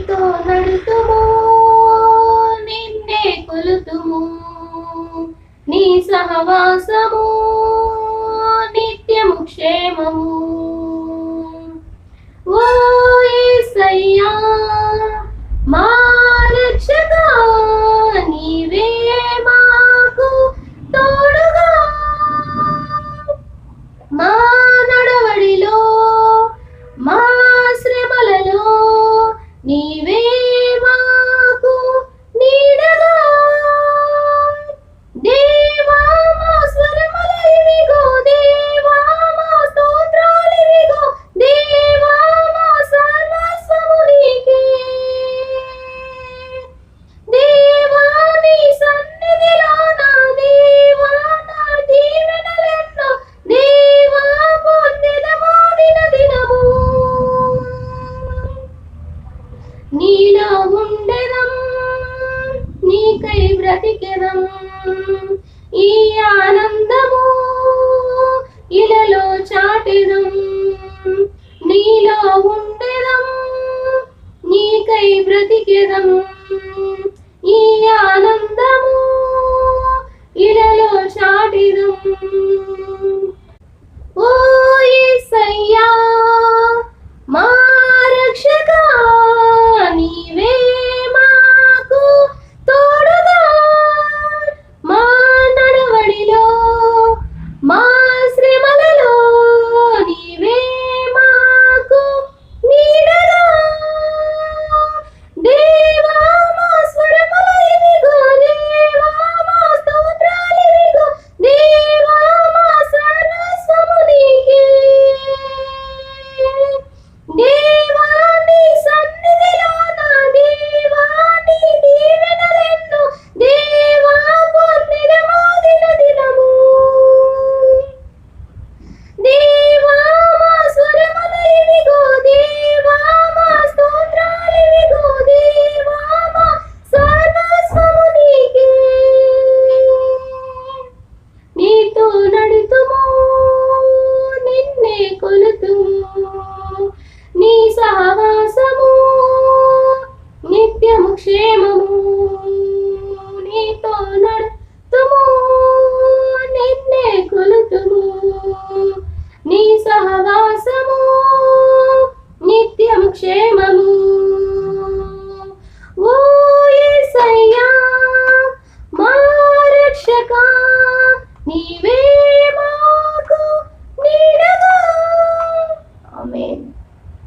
నీతో నడుతుము, నిన్నే కొలుతుము, నీ సహవాసము నిత్యము క్షేమము. ఓ యేసయ్యా మా రక్షకా, నీవే మాకు తోడుగా, మా నడవడిలో మా శ్రమలలో నీవే మాకు నీడగా. దేవా మా స్వరములవిగో, దేవా మా స్తోత్రాలివిగో, దేవా మా సర్వస్వము నీకే. దేవా నీ సన్నిధిలో నా దేవా నా దీవెనలెన్నో, దేవా పొందెదము దినదినము. నీలో ఉండెదం, నీకై బ్రతికెదం, ఈ ఆనందము ఇలలో చాటెదం. నీలో ఉండెదం, నీకై బ్రతికెదం, ఈ ఆనందము ఇలలో చాటెదం. ఓ యేసయ్యా మా రక్షక,